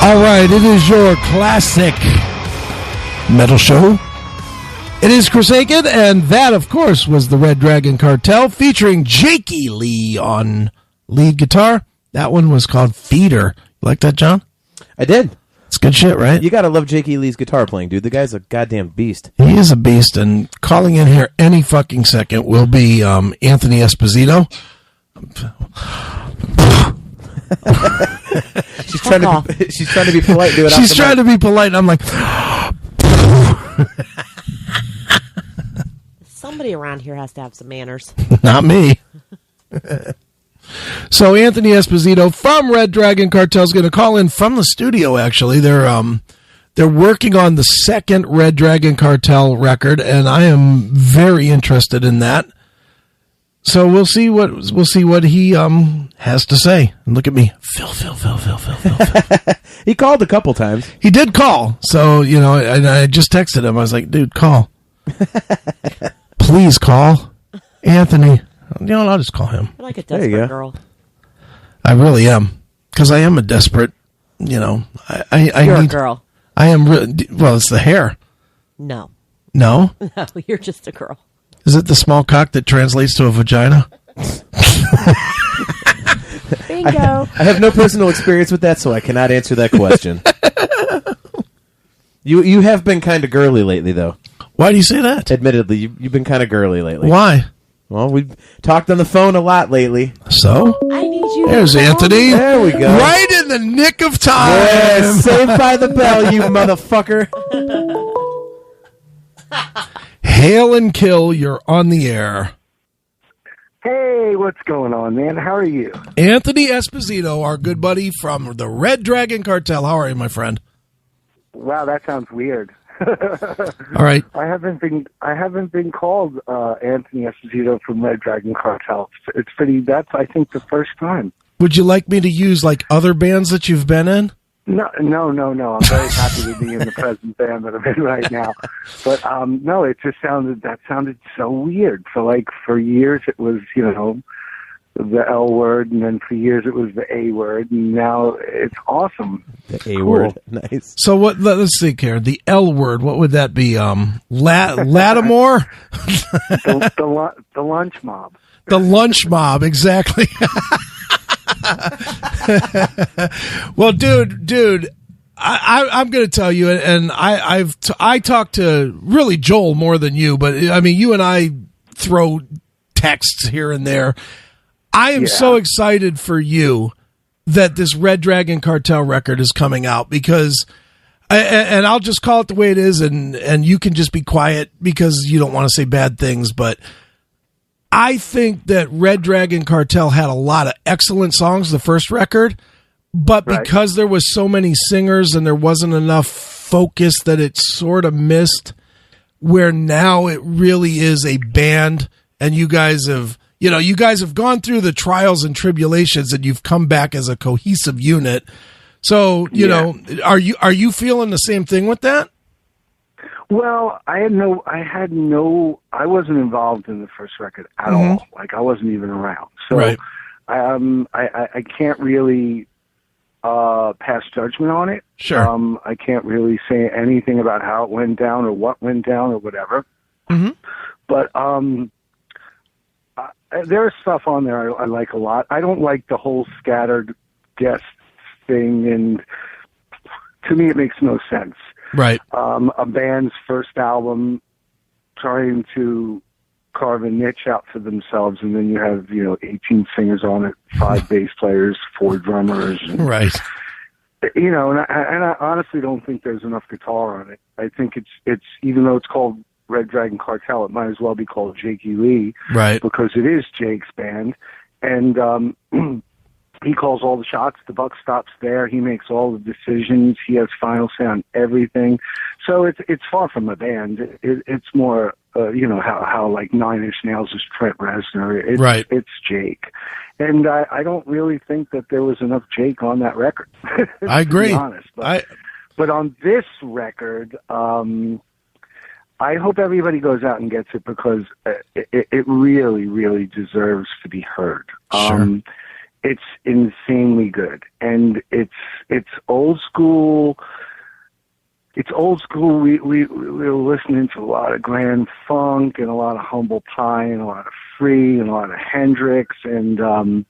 All right, it is your classic metal show. It is Chris Aiken, and that, of course, was the Red Dragon Cartel featuring Jakey Lee on lead guitar. That one was called Feeder. You like that, John? I did. It's good shit, right? You gotta love Jakey Lee's guitar playing, dude. The guy's a goddamn beast. He is a beast, and calling in here any fucking second will be Anthony Esposito. She's trying to be polite. Do it. She's trying to be polite, and I'm like, somebody around here has to have some manners. not me. So Anthony Esposito from Red Dragon Cartel is going to call in from the studio. Actually, they're working on the second Red Dragon Cartel record, and I am very interested in that. So we'll see what he has to say. And look at me, Phil. He called a couple times. He did call. So and I just texted him. I was like, dude, call. Please call, Anthony. I'll just call him. You're like a desperate girl. I really am, because I am a desperate. You're a girl. I am really. Well, it's the hair. No. No, You're just a girl. Is it the small cock that translates to a vagina? Bingo. I have no personal experience with that, so I cannot answer that question. You have been kind of girly lately, though. Why do you say that? Admittedly, you've been kind of girly lately. Why? Well, we've talked on the phone a lot lately. So? I need you. There's Anthony. There we go. Right in the nick of time. Yeah, saved by the bell, you motherfucker. Hail and kill, you're on the air. Hey, what's going on, man? How are you? Anthony Esposito, our good buddy from the Red Dragon Cartel. How are you, my friend? Wow, that sounds weird. All right. I haven't been called Anthony Esposito from Red Dragon Cartel. It's pretty. That's, I think, the first time. Would you like me to use like other bands that you've been in? No. I'm very happy to be in the present band that I'm in right now. But no, it just sounded so weird. So like for years it was the L word, and then for years it was the A word, and now it's awesome. The A word, nice. So what? Let's think here. The L word. What would that be? Lattimore. the lunch mob. The lunch mob. Exactly. Well, dude, I'm going to tell you, and I talked to really Joel more than you, but I mean, you and I throw texts here and there. I am so excited for you that this Red Dragon Cartel record is coming out, because, and I'll just call it the way it is, and you can just be quiet because you don't want to say bad things, but I think that Red Dragon Cartel had a lot of excellent songs, the first record, but because there was so many singers and there wasn't enough focus, that it sort of missed, where now it really is a band, and you guys have gone through the trials and tribulations, and you've come back as a cohesive unit. So, are you feeling the same thing with that? Well, I wasn't involved in the first record at all. Like, I wasn't even around. So I can't really pass judgment on it. Sure. I can't really say anything about how it went down or what went down or whatever. Mm-hmm. But there's stuff on there I like a lot. I don't like the whole scattered guest thing, and to me it makes no sense. Right. A band's first album trying to carve a niche out for themselves, and then you have 18 singers on it, 5 bass players, 4 drummers, and, right. And I honestly don't think there's enough guitar on it. I think it's even though it's called Red Dragon Cartel, it might as well be called Jakey Lee, right? Because it is Jake's band, and he calls all the shots. The buck stops there. He makes all the decisions. He has final say on everything. So it's far from a band. It's more, how like Nine Inch Nails is Trent Reznor. It's Jake. And I don't really think that there was enough Jake on that record. I agree. To be honest. But on this record, I hope everybody goes out and gets it, because it really, really deserves to be heard. Sure. it's insanely good, and it's old school. It's old school. We were listening to a lot of Grand Funk and a lot of Humble Pie and a lot of Free and a lot of Hendrix, and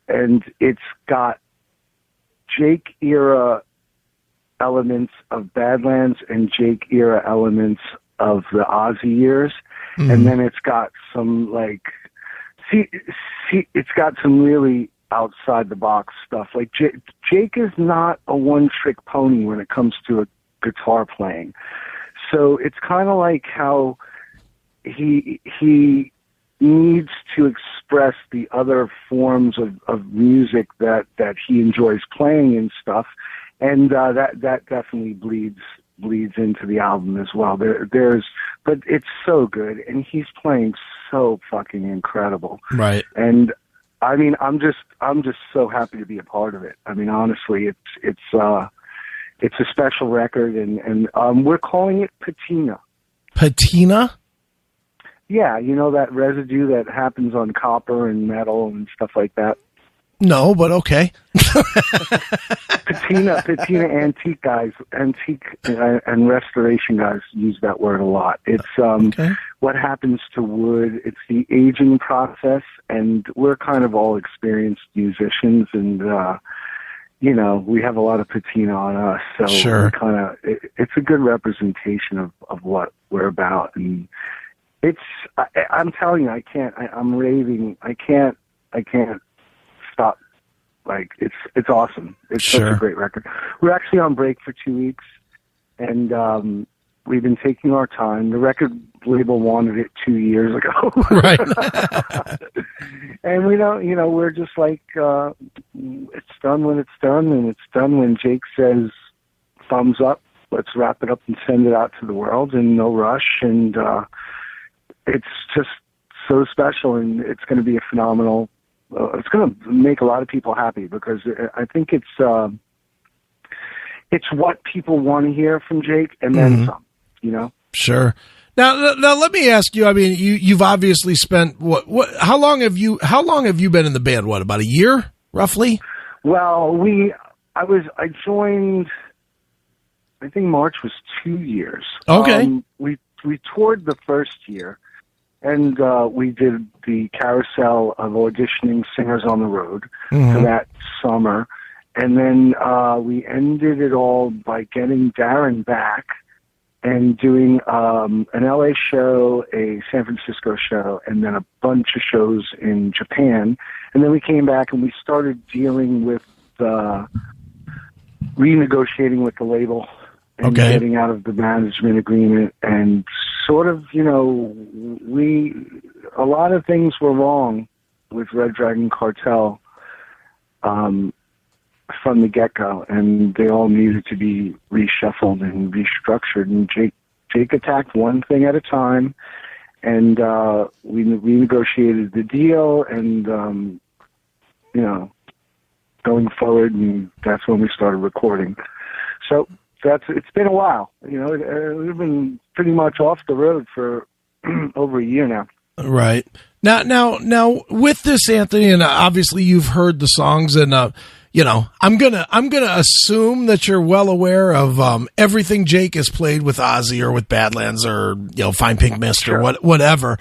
it's got Jake era elements of Badlands and Jake era elements of the Ozzy years, and then it's got some it's got some really outside the box stuff. Like Jake is not a one trick pony when it comes to a guitar playing. So it's kind of like how he needs to express the other forms of music that he enjoys playing and stuff, and that definitely bleeds into the album as well. But it's so good, and he's playing so fucking incredible. Right. And I mean, I'm just so happy to be a part of it. I mean, honestly, it's a special record, and we're calling it Patina. Patina? Yeah, you know that residue that happens on copper and metal and stuff like that? No, but okay. Patina antique and restoration guys use that word a lot. It's what happens to wood. It's the aging process, and we're kind of all experienced musicians, and we have a lot of patina on us, so sure. It's a good representation of what we're about, and I'm telling you, I'm raving. I can't stop. Like, it's awesome. It's sure. Such a great record. We're actually on break for 2 weeks, and we've been taking our time. The record label wanted it 2 years ago. Right. And we don't, we're just like, it's done when it's done, and it's done when Jake says, thumbs up, let's wrap it up and send it out to the world, and no rush, and it's just so special, and it's going to be a phenomenal. It's going to make a lot of people happy, because I think it's what people want to hear from Jake, and then some. Sure. Now let me ask you. I mean, you've obviously spent what? How long have you been in the band? What, about a year, roughly? Well, I joined. I think March was 2 years. Okay. We toured the first year. And we did the carousel of auditioning singers on the road for that summer. And then we ended it all by getting Darren back and doing an LA show, a San Francisco show, and then a bunch of shows in Japan. And then we came back and we started dealing with renegotiating with the label and getting out of the management agreement, and sort of, a lot of things were wrong with Red Dragon Cartel from the get-go, and they all needed to be reshuffled and restructured, and Jake attacked one thing at a time, and we renegotiated the deal, and, going forward, and that's when we started recording. So it's been a while. We've been pretty much off the road for over a year now. Right. Now with this, Anthony, and obviously you've heard the songs, and I'm gonna assume that you're well aware of everything Jake has played with Ozzy or with Badlands or Fine Pink Mist or whatever.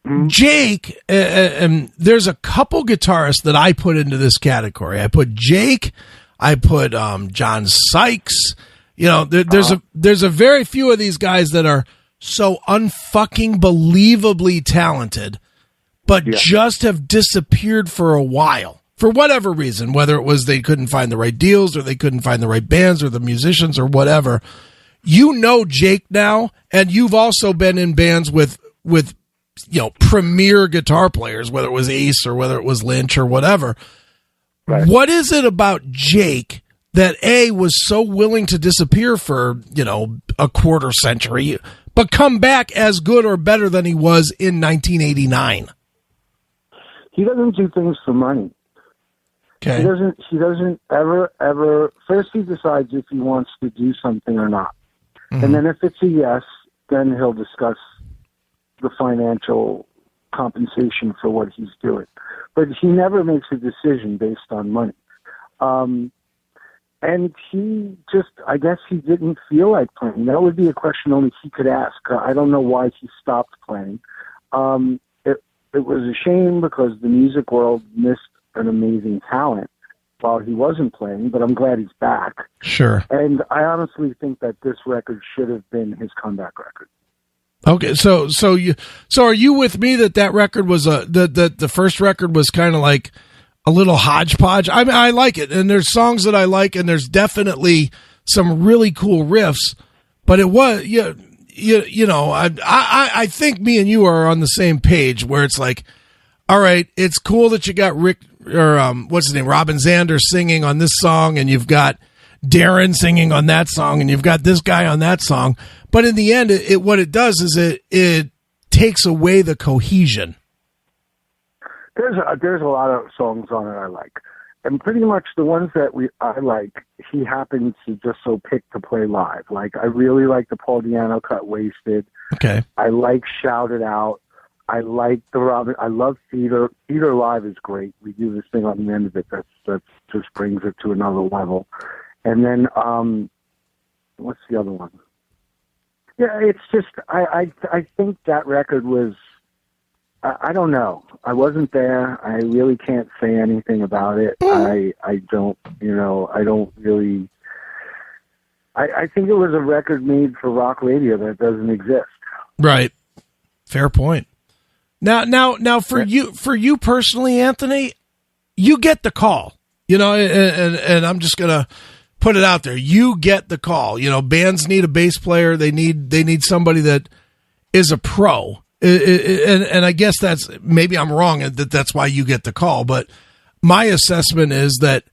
Mm-hmm. Jake, and there's a couple guitarists that I put into this category. I put Jake. I put John Sykes. There's a very few of these guys that are so unfucking believably talented, but just have disappeared for a while for whatever reason, whether it was they couldn't find the right deals or they couldn't find the right bands or the musicians or whatever. Jake now, and you've also been in bands with premier guitar players, whether it was Ace or whether it was Lynch or whatever. Right. What is it about Jake that was so willing to disappear for, a quarter century, but come back as good or better than he was in 1989? He doesn't do things for money. Okay. He doesn't ever, first he decides if he wants to do something or not. Mm-hmm. And then if it's a yes, then he'll discuss the financial compensation for what he's doing. But he never makes a decision based on money. And he just, I guess he didn't feel like playing. That would be a question only he could ask. I don't know why he stopped playing. It was a shame because the music world missed an amazing talent while he wasn't playing, but I'm glad he's back. Sure. And I honestly think that this record should have been his comeback record. Okay, so are you with me that record was the first record was kind of like a little hodgepodge? I mean, I like it, and there's songs that I like, and there's definitely some really cool riffs, but it was I think me and you are on the same page where it's like, all right, it's cool that you got Rick or what's his name, Robin Zander singing on this song, and you've got Darren singing on that song, and you've got this guy on that song. But in the end, what it does is it takes away the cohesion. There's a lot of songs on it I like, and pretty much the ones that I like, he happens to just so pick to play live. Like I really like the Paul Di'Anno cut "Wasted." Okay. I like "Shout It Out." I like the Robin. I love Theater. Theater live is great. We do this thing on the end of it that just brings it to another level. And then what's the other one? Yeah, it's just I think that record was. I don't know. I wasn't there. I really can't say anything about it. I don't really. I think it was a record made for rock radio that doesn't exist. Right. Fair point. Now for you personally, Anthony, you get the call, and I'm just going to put it out there. You get the call. Bands need a bass player. They need somebody that is a pro. And I guess maybe I'm wrong that's why you get the call, but my assessment is that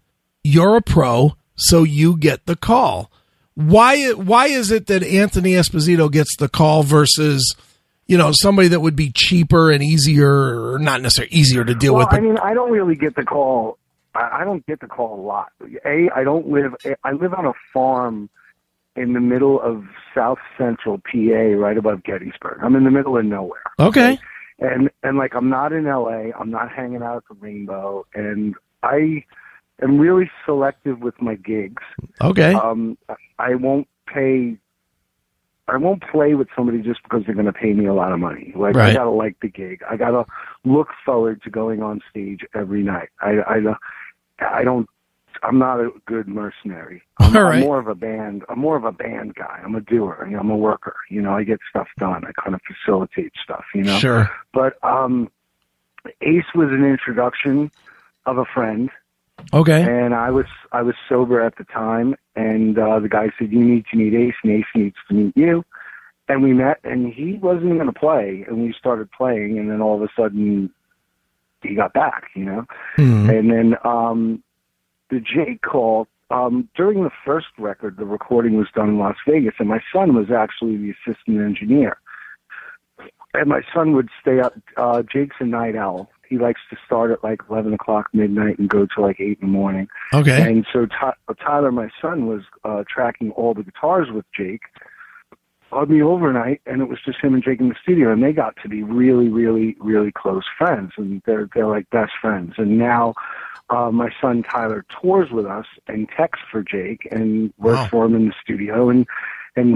you're a pro, so you get the call. Why is it that Anthony Esposito gets the call versus somebody that would be cheaper and easier, or not necessarily easier to deal with? I mean, I don't really get the call. I don't get the call a lot. I live on a farm in the middle of South Central PA, right above Gettysburg. I'm in the middle of nowhere. Okay. And like, I'm not in LA. I'm not hanging out at the Rainbow. And I am really selective with my gigs. Okay. I won't play with somebody just because they're going to pay me a lot of money. Like, right. I got to like the gig. I got to look forward to going on stage every night. I'm not a good mercenary. I'm more of a band guy. I'm a doer. I'm a worker. I get stuff done. I kind of facilitate stuff, Sure. But Ace was an introduction of a friend. Okay. And I was sober at the time, and the guy said, "You need to meet Ace, and Ace needs to meet you." And we met, and he wasn't going to play, and we started playing, and then all of a sudden he got back, Mm-hmm. And then the Jake call, during the first record, the recording was done in Las Vegas, and my son was actually the assistant engineer. And my son would stay up. Jake's a night owl. He likes to start at like 11 o'clock midnight and go to like 8 in the morning. Okay. And so Tyler, my son, was tracking all the guitars with Jake on the overnight, and it was just him and Jake in the studio, and they got to be really, really, really close friends, and they're like best friends. And now my son Tyler tours with us and texts for Jake and works for him in the studio, and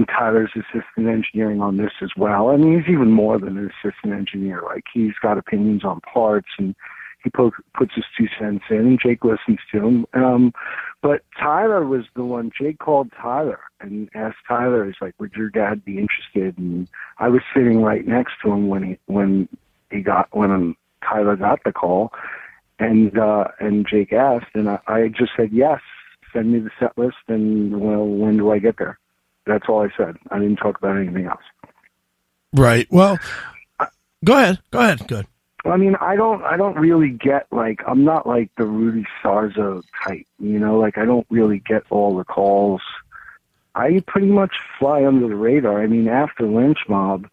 Tyler's assistant engineering on this as well. I mean, he's even more than an assistant engineer. Like, he's got opinions on parts, and he puts his 2 cents in, and Jake listens to him. But Tyler was the one. Jake called Tyler and asked Tyler, he's like, "Would your dad be interested?" And I was sitting right next to him when Tyler got the call, and Jake asked, and I just said, "Yes, send me the set list, and well, when do I get there?" That's all I said. I didn't talk about anything else. Right. Well, go ahead. Good. I mean, I don't really get, like, I'm not like the Rudy Sarzo type, like, I don't really get all the calls. I pretty much fly under the radar. I mean, after Lynch Mob,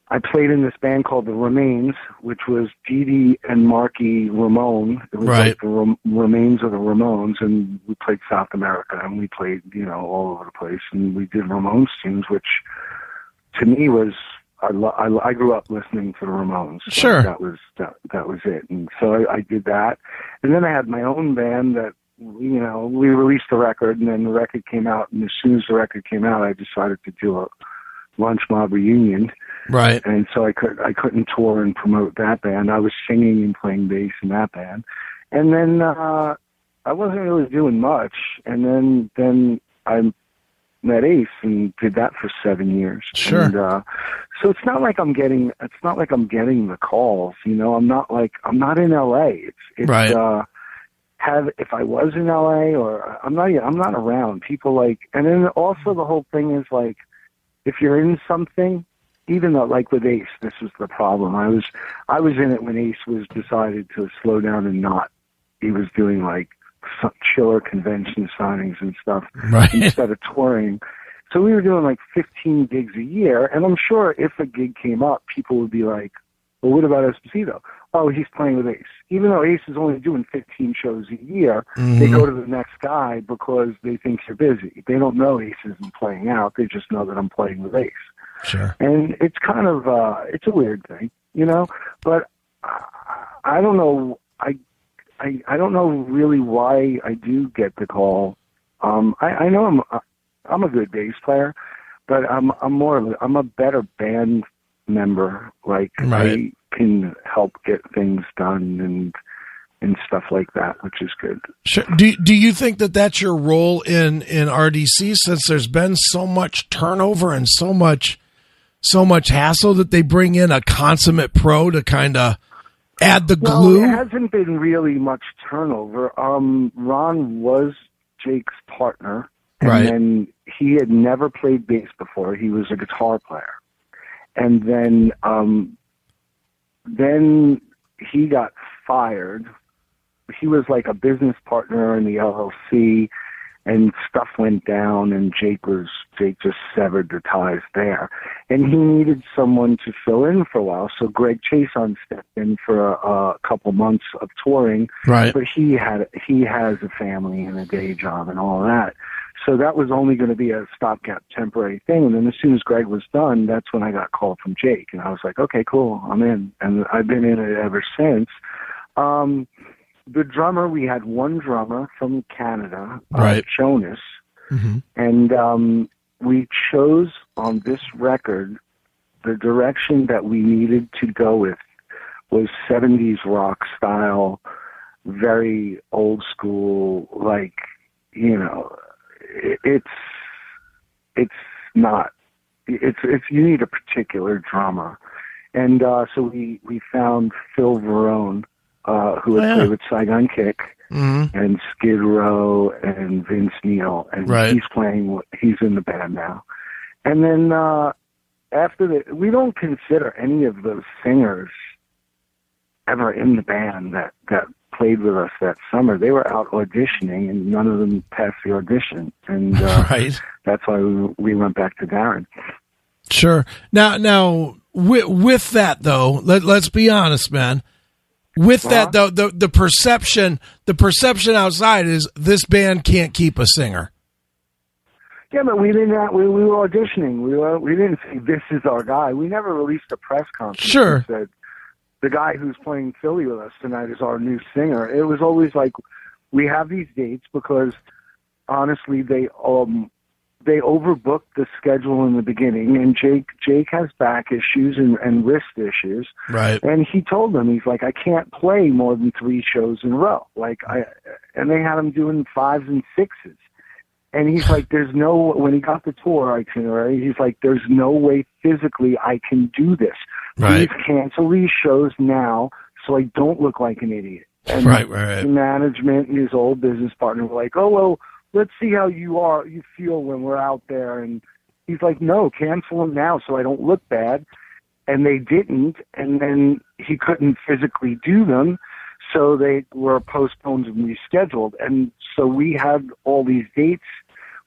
I played in this band called The Remains, which was Dee Dee and Marky Ramone. It was right. Like the remains of the Ramones, and we played South America, and we played, all over the place, and we did Ramones tunes, which to me was I grew up listening to the Ramones. So Sure. that was it. And so I did that, and then I had my own band that, you know, we released the record, and then the record came out, and as soon as the record came out, I decided to do a Lunch Mob reunion. Right. And so I couldn't tour and promote that band. I was singing and playing bass in that band. And then I wasn't really doing much. And then I met Ace and did that for 7 years. Sure. And so it's not like I'm getting the calls, you know. I'm not in LA. It's Right. if I was in LA, or I'm not around people, like, and then also the whole thing is like, if you're in something, even though, like with Ace, this was the problem. I was in it when Ace was decided to slow down and not. He was doing like some chiller convention signings and stuff Right. instead of touring. So we were doing like 15 gigs a year, and I'm sure if a gig came up, people would be like, well, what about Esposito? Oh, he's playing with Ace. Even though Ace is only doing 15 shows a year, they go to the next guy because they think you're busy. They don't know Ace isn't playing out. They just know that I'm playing with Ace. Sure. And it's kind of, it's a weird thing, you know, but I don't know. I don't know really why I do get the call. I know I'm a good bass player, but I'm a better band member. Like, Right. I can help get things done and stuff like that, which is good. Sure. Do you think that that's your role in RDC, since there's been so much turnover and so much hassle, that they bring in a consummate pro to kind of add the glue? Well, it hasn't been really much turnover. Ron was Jake's partner, and Right. then he had never played bass before. He was a guitar player. And then he got fired. He was like a business partner in the LLC, and stuff went down, and Jake just severed the ties there. And he needed someone to fill in for a while. So Greg Chason stepped in for a couple months of touring. Right. But he has a family and a day job and all that. So that was only going to be a stopgap temporary thing. And then as soon as Greg was done, that's when I got called from Jake. And I was like, okay, cool, I'm in. And I've been in it ever since. The drummer, we had one drummer from Canada, Right. Jonas. Mm-hmm. And we chose on this record, the direction that we needed to go with was 70s rock style, very old school, like, you know, it's you need a particular drummer. And so we found Phil Verone, who had played with Saigon Kick, Mm-hmm. and Skid Row and Vince Neil, and Right. he's in the band now. And then after that, we don't consider any of those singers ever in the band that played with us that summer. They were out auditioning, and none of them passed the audition, and Right. that's why we went back to Darren. Sure. Now, with that though, let's be honest, man. With that though, the perception outside is this band can't keep a singer. Yeah, but we didn't. We were auditioning. We didn't say this is our guy. We never released a press conference. Sure. And said the guy who's playing Philly with us tonight is our new singer. It was always like, we have these dates because honestly they overbooked the schedule in the beginning, and Jake has back issues and wrist issues. Right. And he told them, he's like, I can't play more than 3 shows in a row. And they had him doing 5s and 6s. And he's like, when he got the tour itinerary, he's like, there's no way physically I can do this. Right. Please cancel these shows now so I don't look like an idiot. And Right. the management and his old business partner were like, oh, well, let's see how you feel when we're out there. And he's like, no, cancel them now so I don't look bad. And they didn't. And then he couldn't physically do them. So they were postponed and rescheduled. And so we had all these dates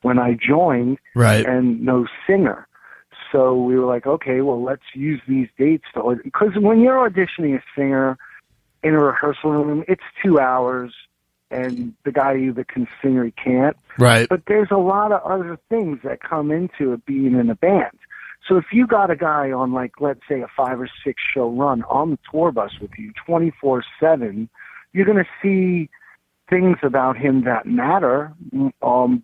when I joined, Right. and no singer. So we were like, okay, well, let's use these dates because when you're auditioning a singer in a rehearsal room, it's 2 hours, and the guy either can sing or he can't. Right. But there's a lot of other things that come into it being in a band. So if you got a guy on, like, let's say a 5 or 6 show run on the tour bus with you 24/7, you're going to see things about him that matter,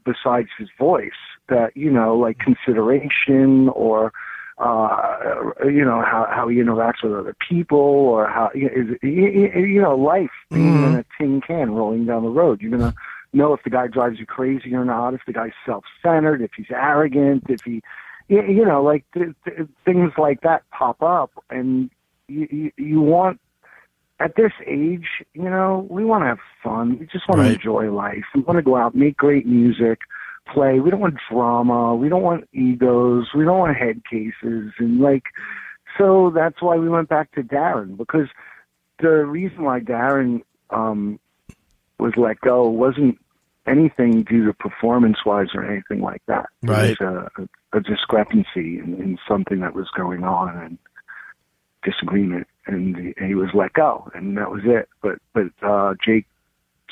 besides his voice, that, you know, like consideration, or, you know, how he interacts with other people, or how, you know, life being in a tin can rolling down the road. You're going to know if the guy drives you crazy or not, if the guy's self-centered, if he's arrogant, if he, you know, like things like that pop up, and you want, at this age, you know, we want to have fun. We just want to enjoy life. We want to go out, make great music, play. We don't want drama. We don't want egos. We don't want head cases. And, like, so that's why we went back to Darren, because the reason why Darren was let go wasn't anything due to performance-wise or anything like that. Right. It was a discrepancy in something that was going on, and disagreement, and he was let go, and that was it. But Jake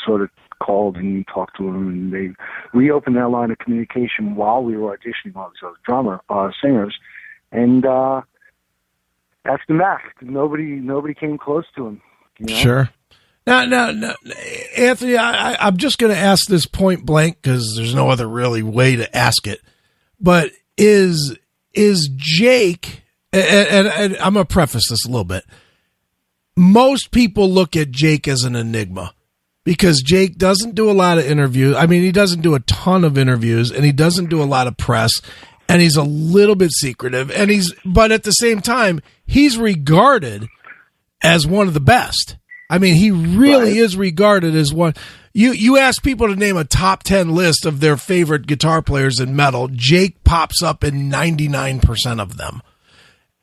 sort of called and talked to him, and they reopened that line of communication while we were auditioning all these other singers, and asked him back. Nobody came close to him. You know? Sure. Now, Anthony, I'm just going to ask this point blank because there's no other really way to ask it. But is Jake? And I'm going to preface this a little bit. Most people look at Jake as an enigma because Jake doesn't do a lot of interviews. I mean, he doesn't do a ton of interviews, and he doesn't do a lot of press, and he's a little bit secretive. But at the same time, he's regarded as one of the best. I mean, he really is regarded as one. You ask people to name a top 10 list of their favorite guitar players in metal, Jake pops up in 99% of them.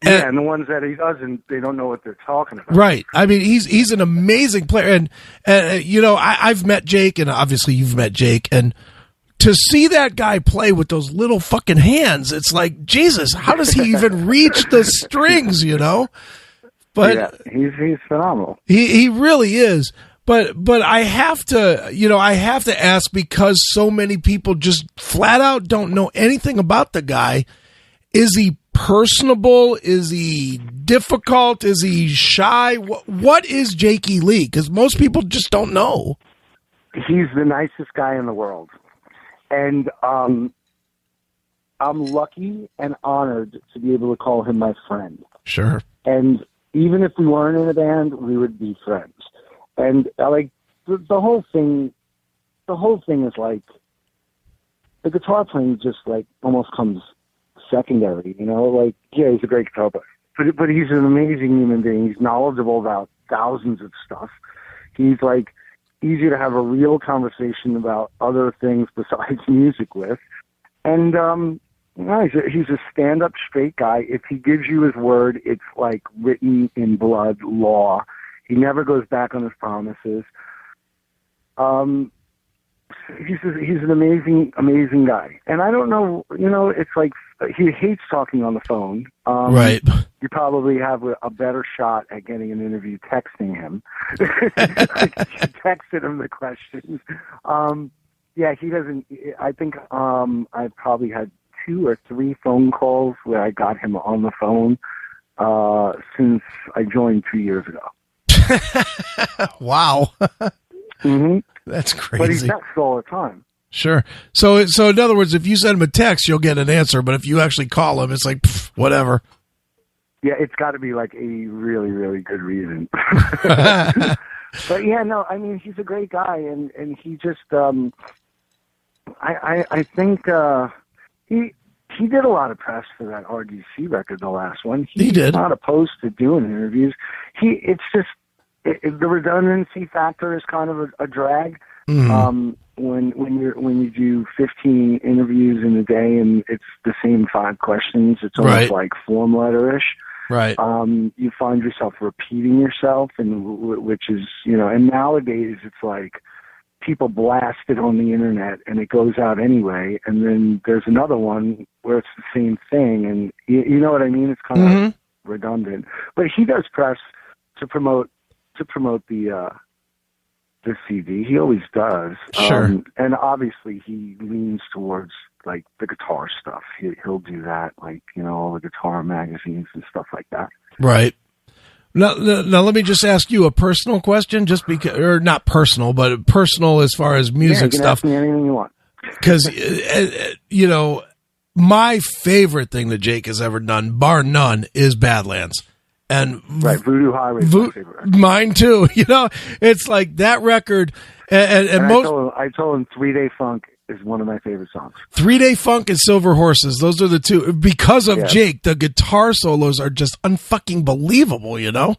Yeah, and the ones that he doesn't, they don't know what they're talking about. Right. I mean, he's an amazing player. And you know, I've met Jake, and obviously you've met Jake. And to see that guy play with those little fucking hands, it's like, Jesus, how does he even reach the strings, you know? But yeah, he's phenomenal. He really is. But I have to ask, because so many people just flat out don't know anything about the guy. Is he personable? Is he difficult? Is he shy? What is Jakey Lee? Because most people just don't know. He's the nicest guy in the world. And I'm lucky and honored to be able to call him my friend. Sure. And even if we weren't in a band, we would be friends. And like the whole thing is like, the guitar playing just like almost comes secondary, you know, like, yeah, he's a great guitar player, but he's an amazing human being. He's knowledgeable about thousands of stuff. He's like easy to have a real conversation about other things besides music with. And, no, he's a stand-up straight guy. If he gives you his word, it's like written in blood law. He never goes back on his promises. He's an amazing guy. And I don't know, you know, it's like he hates talking on the phone. Right. You probably have a better shot at getting an interview texting him. You texted him the questions. Yeah, he doesn't. I think I've probably had 2 or 3 phone calls where I got him on the phone since I joined 2 years ago. Wow. Mm-hmm. That's crazy. But he texts all the time. Sure. So in other words, if you send him a text, you'll get an answer. But if you actually call him, it's like, pff, whatever. Yeah, it's got to be like a really, really good reason. But yeah, no, I mean, he's a great guy, and he just, I think he did a lot of press for that RDC record, the last one. He did. He's not opposed to doing interviews. It's just the redundancy factor is kind of a drag. Mm-hmm. When you do 15 interviews in a day and it's the same 5 questions, it's almost like form letter-ish. Right. You find yourself repeating yourself, and which is, you know, and nowadays it's like people blast it on the internet and it goes out anyway, and then there's another one where it's the same thing, and you know what I mean? It's kind of redundant. But he does press to promote the the CD. He always does. Sure. And obviously he leans towards like the guitar stuff. He'll do that, like, you know, all the guitar magazines and stuff like that. Right. Now, let me just ask you a personal question, just because, or not personal, but personal as far as music you can stuff. Ask me anything you want. Because, you know, my favorite thing that Jake has ever done, bar none, is Badlands. And right, Voodoo Highway is my favorite record. Mine too. You know, it's like that record. And most, I told him 3 Day Funk is one of my favorite songs. 3 Day Funk and Silver Horses. Those are the two. Because of Jake, the guitar solos are just unfucking believable, you know?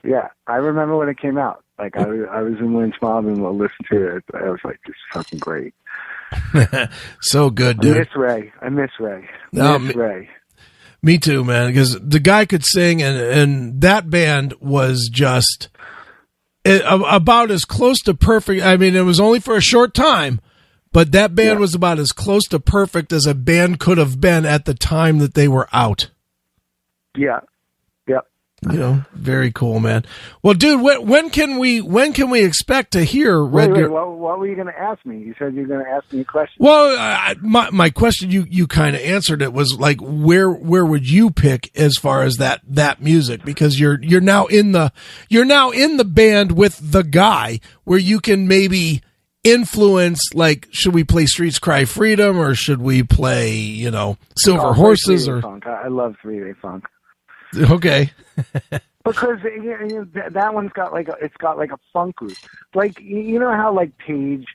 Yeah, I remember when it came out. Like, I was in Lynch Mob and I listened to it. I was like, this is fucking great. So good, dude. I miss Ray. Ray. Me too, man, because the guy could sing, and that band was just about as close to perfect. I mean, it was only for a short time, but that band was about as close to perfect as a band could have been at the time that they were out. Yeah. You know, very cool, man. Well, dude, when can we expect to hear Red? Wait, what were you going to ask me? You said you were going to ask me a question. Well, my question, you kind of answered it, was like, where would you pick as far as that music? Because you're now in the band with the guy, where you can maybe influence, like, should we play Streets Cry Freedom, or should we play, you know, Silver Horses? Or Funk. I love 3 Day Funk. Okay. Because that one's got like a funk group. Like, you know how like Page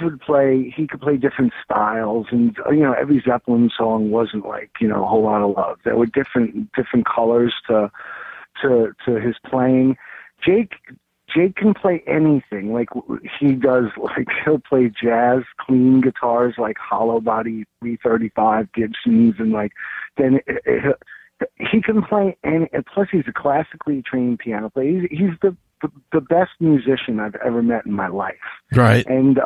would play, he could play different styles, and you know, every Zeppelin song wasn't like, you know, a whole lot of love. There were different colors to his playing. Jake can play anything. Like, he does, like, he'll play jazz, clean guitars, like hollow body 335 Gibsons, and like then he can play, and plus he's a classically trained piano player. He's the best musician I've ever met in my life. Right. And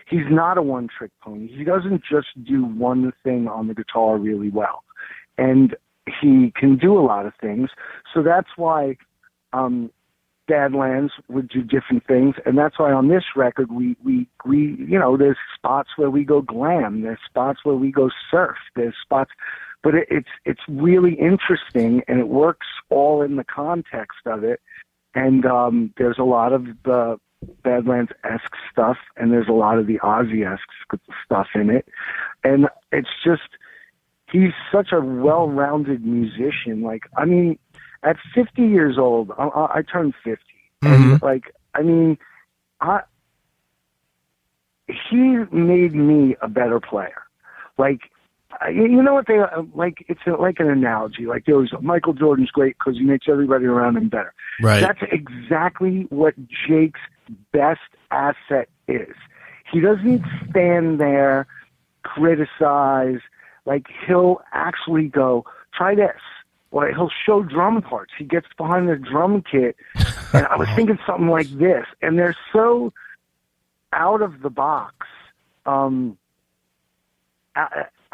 he's not a one-trick pony. He doesn't just do one thing on the guitar really well. And he can do a lot of things. So that's why Badlands would do different things. And that's why on this record, we you know, there's spots where we go glam. There's spots where we go surf. There's spots... But it's really interesting, and it works all in the context of it. And there's a lot of the Badlands-esque stuff, and there's a lot of the Ozzy-esque stuff in it. And it's just, he's such a well-rounded musician. Like, I mean, at 50 years old, I turned 50. Mm-hmm. And, like, I mean, he made me a better player. Like, you know what they like? It's like an analogy. Like, there was Michael Jordan's great because he makes everybody around him better. Right. That's exactly what Jake's best asset is. He doesn't stand there, criticize. Like, he'll actually go, try this. Or he'll show drum parts. He gets behind the drum kit, and I was thinking something like this. And they're so out of the box.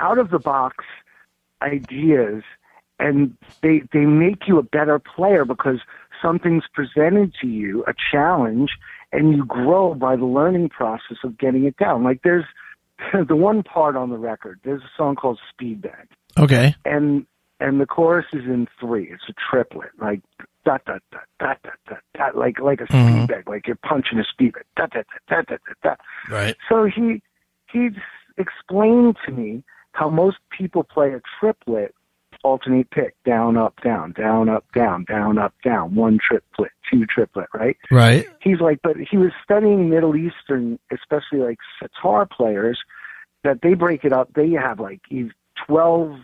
Out of the box ideas, and they make you a better player because something's presented to you, a challenge, and you grow by the learning process of getting it down. Like, there's the one part on the record, there's a song called Speed Bag. Okay. And the chorus is in 3. It's a triplet, like da da da da da da da, like a speed bag, like you're punching a speed bag, da da da da da da. Right. So he explained to me how most people play a triplet, alternate pick, down, up, down, down, up, down, down, up, down, one triplet, two triplet, right? Right. He's like, but he was studying Middle Eastern, especially like sitar players, that they break it up. They have like 12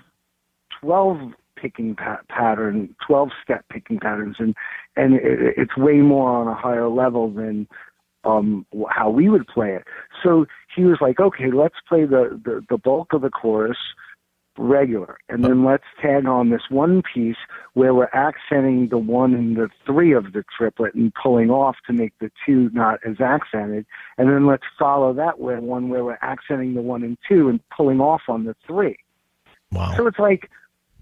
picking pattern, 12-step picking patterns, and it's way more on a higher level than how we would play it. So he was like, okay, let's play the bulk of the chorus regular, and then let's tag on this one piece where we're accenting the 1 and the 3 of the triplet and pulling off to make the 2 not as accented, and then let's follow that with one where we're accenting the 1 and 2 and pulling off on the 3. Wow. So it's like,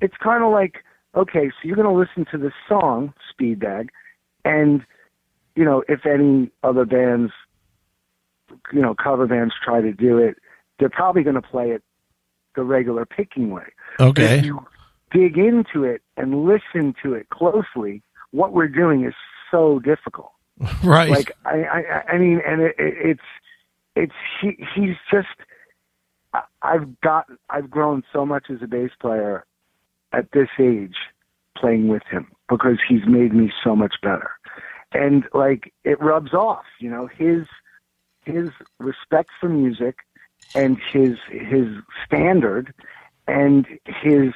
it's kind of like, okay, so you're going to listen to this song, Speed Bag, and, you know, if any other bands cover bands try to do it, they're probably going to play it the regular picking way. Okay. But if you dig into it and listen to it closely, what we're doing is so difficult. Right. Like I mean, and he's just. I've grown so much as a bass player at this age playing with him because he's made me so much better. And like it rubs off, his respect for music and his standard and his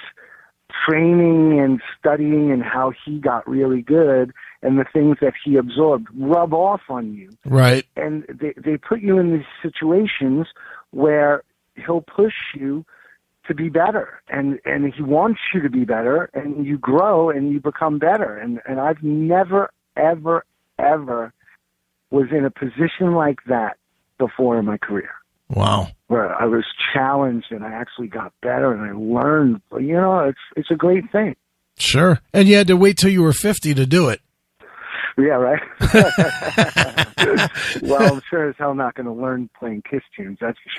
training and studying and how he got really good and the things that he absorbed rub off on you. Right. And they put you in these situations where he'll push you to be better, and he wants you to be better, and you grow and you become better. And I've never, ever, ever was in a position like that before in my career. Wow. Where I was challenged and I actually got better and I learned. It's a great thing. Sure. And you had to wait till you were 50 to do it. Yeah, right. Well, I'm sure as hell not going to learn playing Kiss tunes, that's for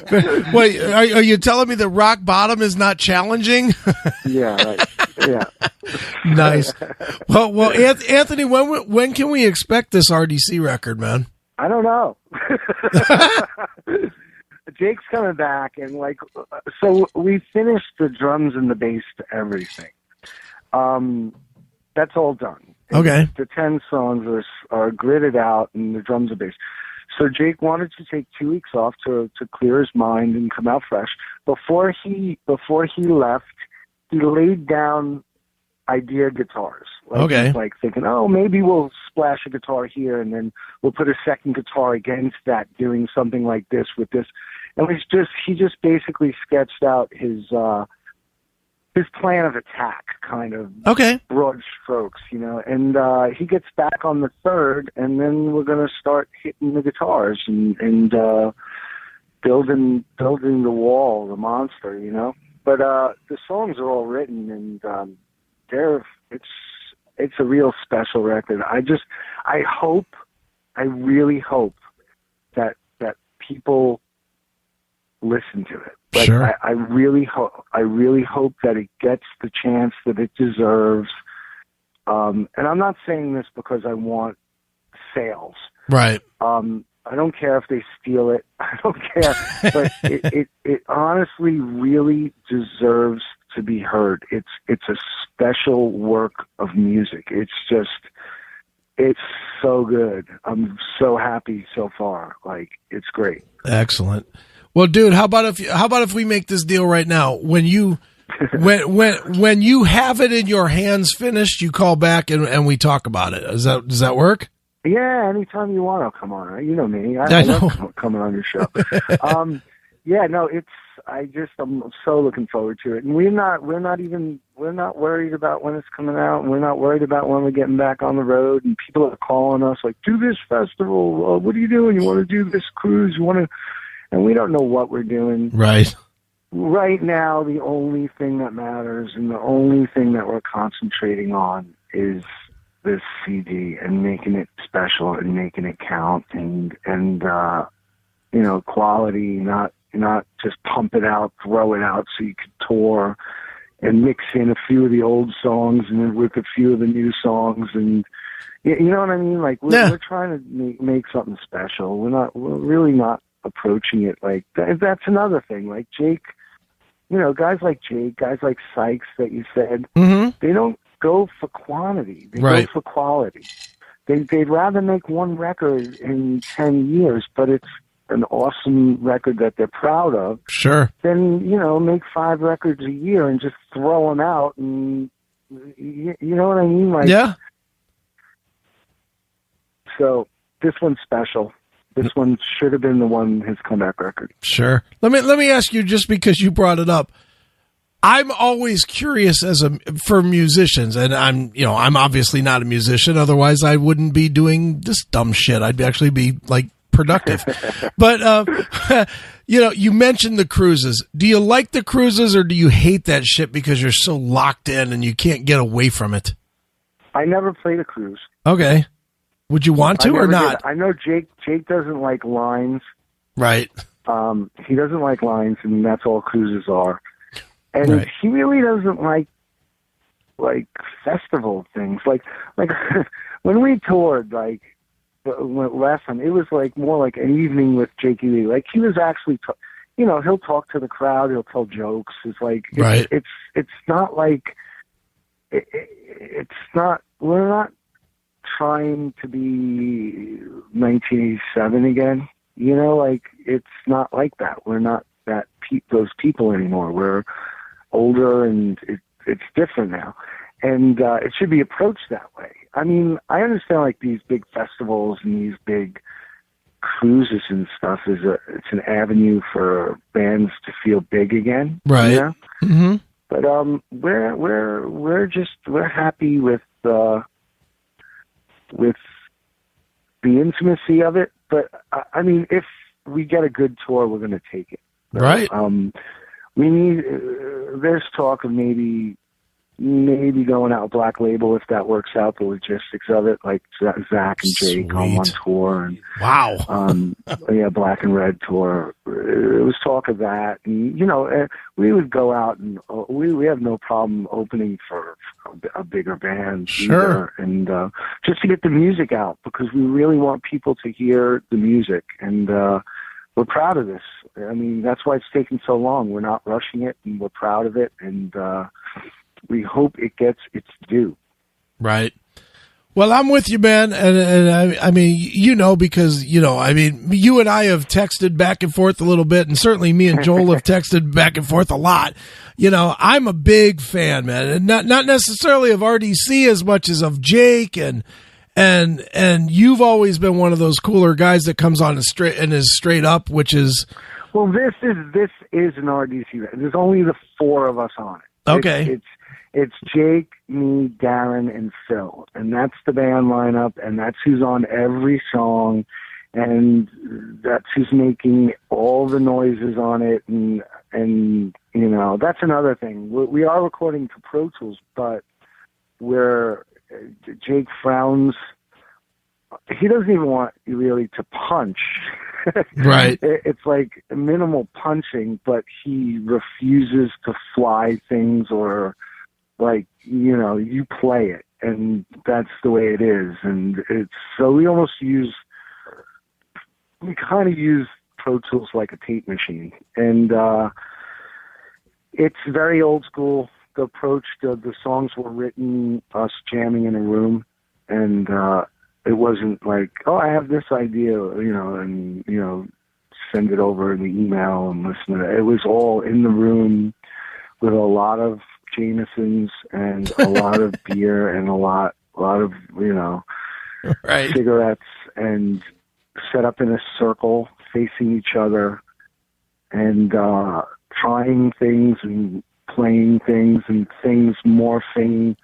sure. Wait, are you telling me that Rock Bottom is not challenging? Yeah, right. Yeah. Nice. Well, Anthony, when can we expect this RDC record, man? I don't know. Jake's coming back, and so we finished the drums and the bass to everything. That's all done. Okay. The 10 songs are gridded out, and the drums are bass. So Jake wanted to take 2 weeks off to clear his mind and come out fresh. Before he left, he laid down idea guitars. Okay. He's thinking, maybe we'll splash a guitar here, and then we'll put a second guitar against that, doing something like this with this. And he just basically sketched out his plan of attack, kind of broad strokes, and he gets back on the 3rd, and then we're going to start hitting the guitars and building the wall, the monster, But the songs are all written, and it's a real special record. I really hope that people listen to it. Sure. I really hope that it gets the chance that it deserves. And I'm not saying this because I want sales. Right. I don't care if they steal it. I don't care. But it honestly really deserves to be heard. It's a special work of music. It's so good. I'm so happy so far. It's great. Excellent. Well, dude, how about if we make this deal right now? When you when you have it in your hands finished, you call back and we talk about it. Does that work? Yeah, anytime you want, I'll come on. You know me. I know. love coming on your show. I'm so looking forward to it. And we're not worried about when it's coming out. And we're not worried about when we're getting back on the road. And people are calling us do this festival. What are you doing? You want to do this cruise? You want to? And we don't know what we're doing. Right. Right now, the only thing that matters and the only thing that we're concentrating on is this CD and making it special and making it count and quality, not just pump it out, throw it out so you could tour and mix in a few of the old songs and with a few of the new songs. And you know what I mean? We're trying to make something special. We're really not approaching it like that. That's another thing. Jake, guys like Jake, guys like Sykes that you said, they don't go for quantity. They go for quality. They'd rather make one record in 10 years, but it's an awesome record that they're proud of. Sure. Then, make 5 records a year and just throw them out. And you know what I mean? Yeah. So this one's special. This one should have been the one, his comeback record. Sure. Let me ask you, just because you brought it up. I'm always curious for musicians, and I'm obviously not a musician. Otherwise, I wouldn't be doing this dumb shit. I'd actually be productive. But you mentioned the cruises. Do you like the cruises, or do you hate that shit because you're so locked in and you can't get away from it? I never played a cruise. Okay. Would you want to I or never not? did. I know Jake doesn't like lines. Right. He doesn't like lines, and that's all cruises are. And Right. he really doesn't like festival things. Like when we toured, like last time, it was like more like an evening with Jakey Lee. Like he was actually, he'll talk to the crowd, he'll tell jokes. It's like Right. It's not like it's not. We're not trying to be 1987 again. Like it's not like that. We're not those people anymore. We're older, and it's different now, and it should be approached that way. I mean, I understand like these big festivals and these big cruises and stuff it's an avenue for bands to feel big again, right? Mm-hmm. But we're happy with the intimacy of it. But I mean, if we get a good tour, we're going to take it. Right. We need. There's talk of maybe going out Black Label if that works out. The logistics of it, like Zach and Jake on one tour, and wow. Black and Red tour. It was talk of that, and we would go out, and we have no problem opening for a bigger band, sure, either, and just to get the music out, because we really want people to hear the music, and we're proud of this. I mean, that's why it's taken so long. We're not rushing it, and we're proud of it, and we hope it gets its due. Right. Well, I'm with you, man. And I mean, because, I mean, you and I have texted back and forth a little bit, and certainly me and Joel have texted back and forth a lot. I'm a big fan, man, and not necessarily of RDC as much as of Jake, and you've always been one of those cooler guys that comes on is straight up, which is. Well, this is an RDC. There's only the four of us on it. Okay. It's Jake, me, Darren, and Phil, and that's the band lineup, and that's who's on every song, and that's who's making all the noises on it, and that's another thing. We are recording to Pro Tools, but Jake frowns. He doesn't even want really to punch. Right. It's like minimal punching, but he refuses to fly things or. Like, you play it, and that's the way it is. And so we kind of use Pro Tools like a tape machine. And it's very old school. The approach, the songs were written, us jamming in a room, and it wasn't like, oh, I have this idea, and, send it over in the email and listen to it. It was all in the room with a lot of Jamesons and a lot of beer and a lot of right. cigarettes, and set up in a circle facing each other, and trying things and playing things, and things morphing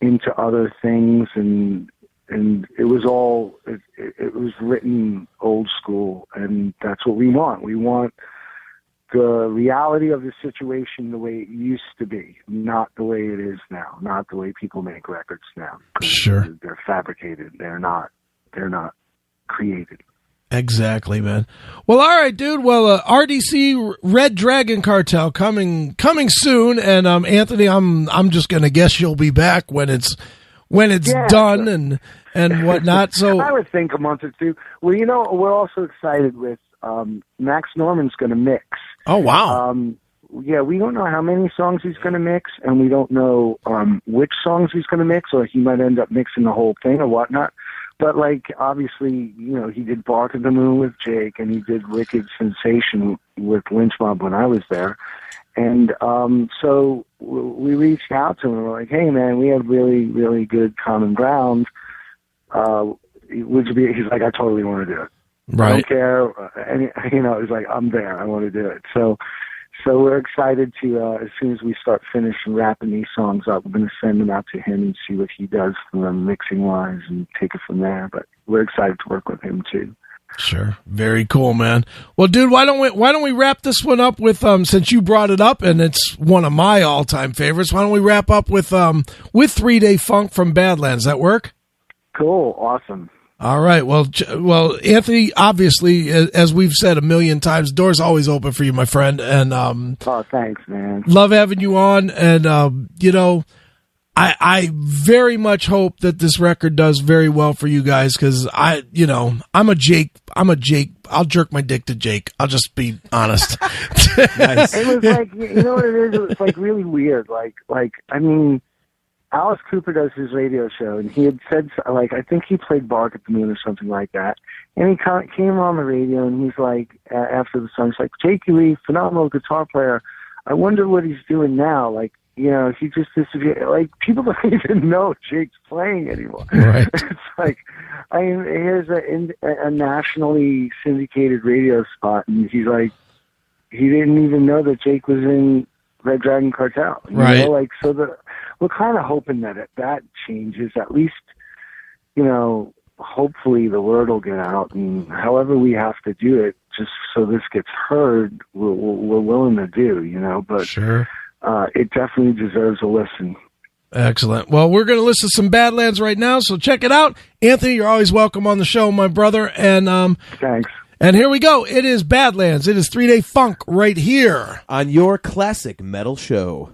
into other things, and it was all it was written old school, and that's what we want. We want the reality of the situation the way it used to be, not the way it is now, not the way people make records now. Sure. They're fabricated. They're not created. Exactly, man. Well, all right, dude. Well, RDC Red Dragon Cartel coming soon, and Anthony, I'm just gonna guess you'll be back when it's done, sure. and whatnot. So I would think a month or two. Well, we're also excited with Max Norman's going to mix. Oh, wow. We don't know how many songs he's going to mix, and we don't know which songs he's going to mix, or he might end up mixing the whole thing or whatnot. But, obviously, he did Bark of the Moon with Jake, and he did Wicked Sensation with Lynch Mob when I was there. And so we reached out to him, and we're like, hey, man, we have really, really good common ground. Would you be? He's like, I totally want to do it. Right. I don't care. And, he's like, I'm there. I want to do it. So we're excited to, as soon as we start finishing wrapping these songs up, we're going to send them out to him and see what he does for them mixing-wise and take it from there. But we're excited to work with him, too. Sure. Very cool, man. Well, dude, why don't we wrap this one up with, since you brought it up and it's one of my all-time favorites, why don't we wrap up with 3 Day Funk from Badlands? That work? Cool. Awesome. All right. Well, Anthony, obviously, as we've said a million times, doors always open for you, my friend. And oh, thanks, man. love having you on. And you know, I very much hope that this record does very well for you guys, because I'm a Jake. I'll jerk my dick to Jake. I'll just be honest. Nice. It was like, you know what it is? It was like really weird. Like I mean, Alice Cooper does his radio show, and he had said, like, I think he played Bark at the Moon or something like that. And he came on the radio, and he's like, after the song, he's like, Jake Lee, phenomenal guitar player. I wonder what he's doing now. Like, you know, he just disappeared. Like, people don't even know Jake's playing anymore. Right. It's like, I mean, here's a nationally syndicated radio spot, and he's like, he didn't even know that Jake was in Red Dragon Cartel. You know? Like, so we're kind of hoping that that changes. At least, you know, hopefully the word will get out, and however we have to do it, just so this gets heard, we're willing to do, you know. But sure. It definitely deserves a listen. Excellent. Well, we're going to listen to some Badlands right now, so check it out. Anthony, you're always welcome on the show, my brother. And thanks. And here we go. It is Badlands. It is 3 Day Funk right here on your classic metal show.